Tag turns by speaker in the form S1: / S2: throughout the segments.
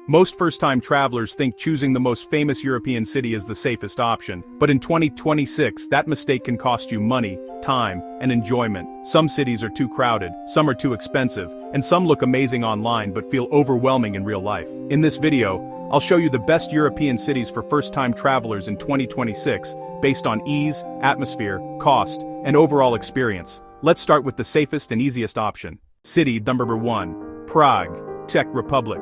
S1: Most first-time travelers think choosing the most famous European city is the safest option, but in 2026, that mistake can cost you money, time, and enjoyment. Some cities are too crowded, some are too expensive, and some look amazing online but feel overwhelming in real life. In this video, I'll show you the best European cities for first-time travelers in 2026, based on ease, atmosphere, cost, and overall experience. Let's start with the safest and easiest option. City number 1. Prague, Czech Republic.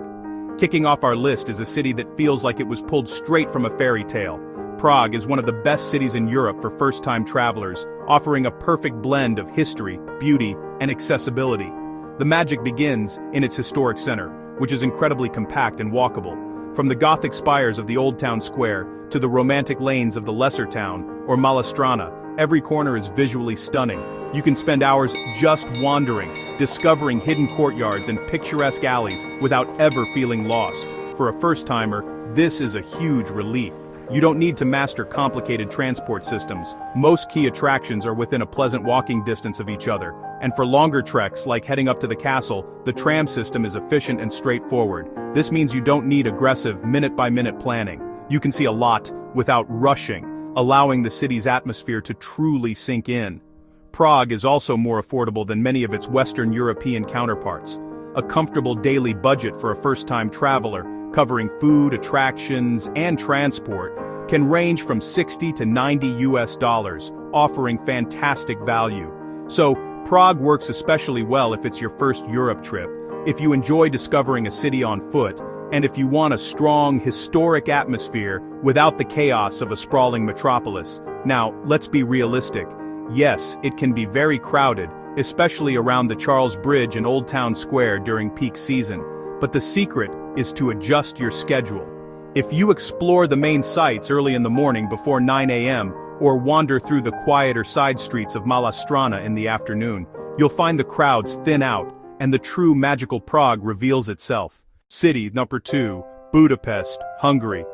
S1: Kicking off our list is a city that feels like it was pulled straight from a fairy tale. Prague is one of the best cities in Europe for first-time travelers, offering a perfect blend of history, beauty, and accessibility. The magic begins in its historic center, which is incredibly compact and walkable. From the Gothic spires of the Old Town Square to the romantic lanes of the Lesser Town or Mala Strana, every corner is visually stunning. You can spend hours just wandering, discovering hidden courtyards and picturesque alleys without ever feeling lost. For a first-timer, this is a huge relief. You don't need to master complicated transport systems. Most key attractions are within a pleasant walking distance of each other, and for longer treks like heading up to the castle, the tram system is efficient and straightforward. This means you don't need aggressive minute-by-minute planning. You can see a lot without rushing, allowing the city's atmosphere to truly sink in. Prague is also more affordable than many of its Western European counterparts. A comfortable daily budget for a first-time traveler, covering food, attractions, and transport, can range from $60 to $90, offering fantastic value. So, Prague works especially well if it's your first Europe trip, if you enjoy discovering a city on foot, and if you want a strong, historic atmosphere without the chaos of a sprawling metropolis. Now, let's be realistic. Yes, it can be very crowded, especially around the Charles Bridge and Old Town Square during peak season. But the secret is to adjust your schedule. If you explore the main sites early in the morning before 9 a.m., or wander through the quieter side streets of Mala Strana in the afternoon, you'll find the crowds thin out, and the true magical Prague reveals itself. City number 2. Budapest, Hungary.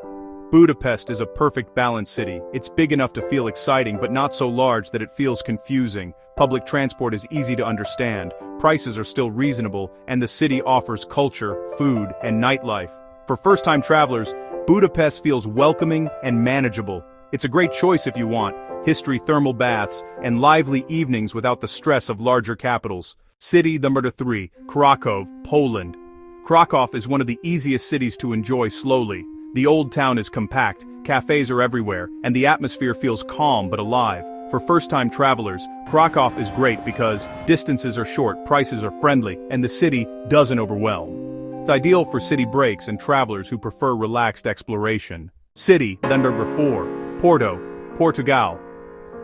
S1: Budapest is a perfect balanced city. It's big enough to feel exciting but not so large that it feels confusing. Public transport is easy to understand, prices are still reasonable, and the city offers culture, food, and nightlife. For first-time travelers, Budapest feels welcoming and manageable. It's a great choice if you want history, thermal baths, and lively evenings without the stress of larger capitals. City number 3. Krakow, Poland. Krakow is one of the easiest cities to enjoy slowly. The old town is compact, cafes are everywhere, and the atmosphere feels calm but alive. For first-time travelers, Krakow is great because distances are short, prices are friendly, and the city doesn't overwhelm. It's ideal for city breaks and travelers who prefer relaxed exploration. City number 4. Porto, Portugal.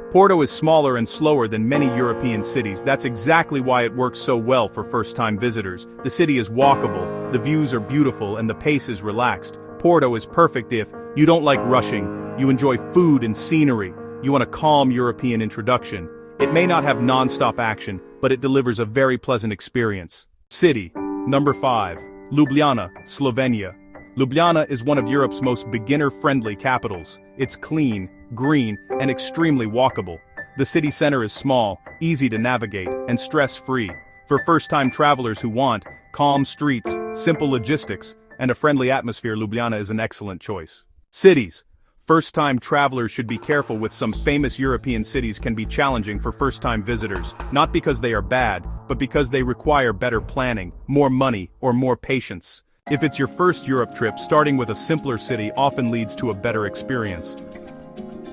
S1: Porto is smaller and slower than many European cities. That's exactly why it works so well for first-time visitors. The city is walkable, the views are beautiful, and the pace is relaxed. Porto is perfect if you don't like rushing, you enjoy food and scenery, you want a calm European introduction. It may not have non-stop action, but it delivers a very pleasant experience. City number 5. Ljubljana, Slovenia. Ljubljana is one of Europe's most beginner-friendly capitals. It's clean, green, and extremely walkable. The city center is small, easy to navigate, and stress-free. For first-time travelers who want calm streets, simple logistics, and a friendly atmosphere, Ljubljana is an excellent choice. Cities. First-time travelers should be careful with some famous European cities can be challenging for first-time visitors, not because they are bad, but because they require better planning, more money, or more patience. If it's your first Europe trip, starting with a simpler city often leads to a better experience.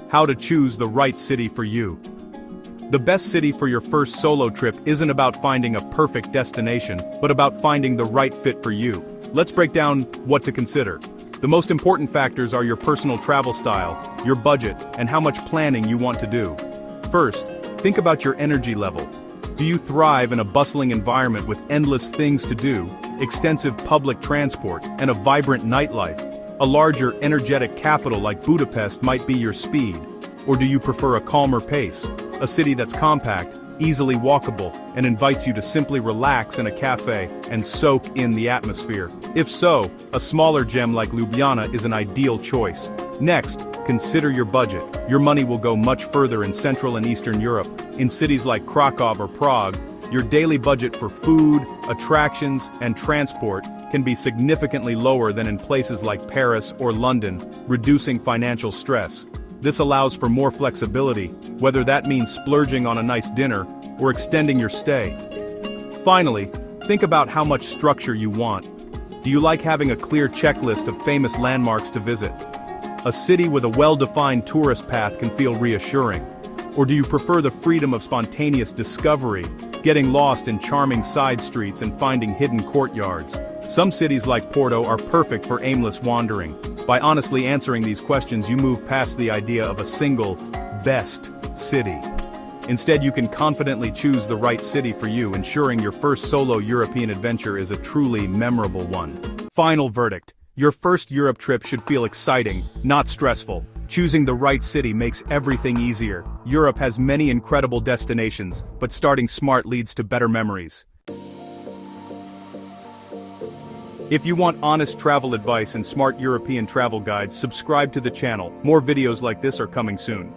S1: How to choose the right city for you. The best city for your first solo trip isn't about finding a perfect destination, but about finding the right fit for you. Let's break down what to consider. The most important factors are your personal travel style, your budget, and how much planning you want to do. First, think about your energy level. Do you thrive in a bustling environment with endless things to do, extensive public transport, and a vibrant nightlife? A larger, energetic capital like Budapest might be your speed. Or do you prefer a calmer pace, a city that's compact, easily walkable, and invites you to simply relax in a cafe and soak in the atmosphere? If so, a smaller gem like Ljubljana is an ideal choice. Next, consider your budget. Your money will go much further in Central and Eastern Europe. In cities like Krakow or Prague, Your daily budget for food, attractions, and transport can be significantly lower than in places like Paris or London, reducing financial stress. This allows for more flexibility, whether that means splurging on a nice dinner or extending your stay. Finally, think about how much structure you want. Do you like having a clear checklist of famous landmarks to visit? A city with a well-defined tourist path can feel reassuring. Or do you prefer the freedom of spontaneous discovery, getting lost in charming side streets and finding hidden courtyards? Some cities like Porto are perfect for aimless wandering. By honestly answering these questions, you move past the idea of a single, best city. Instead, you can confidently choose the right city for you, ensuring your first solo European adventure is a truly memorable one. Final verdict: your first Europe trip should feel exciting, not stressful. Choosing the right city makes everything easier. Europe has many incredible destinations, but starting smart leads to better memories. If you want honest travel advice and smart European travel guides, subscribe to the channel. More videos like this are coming soon.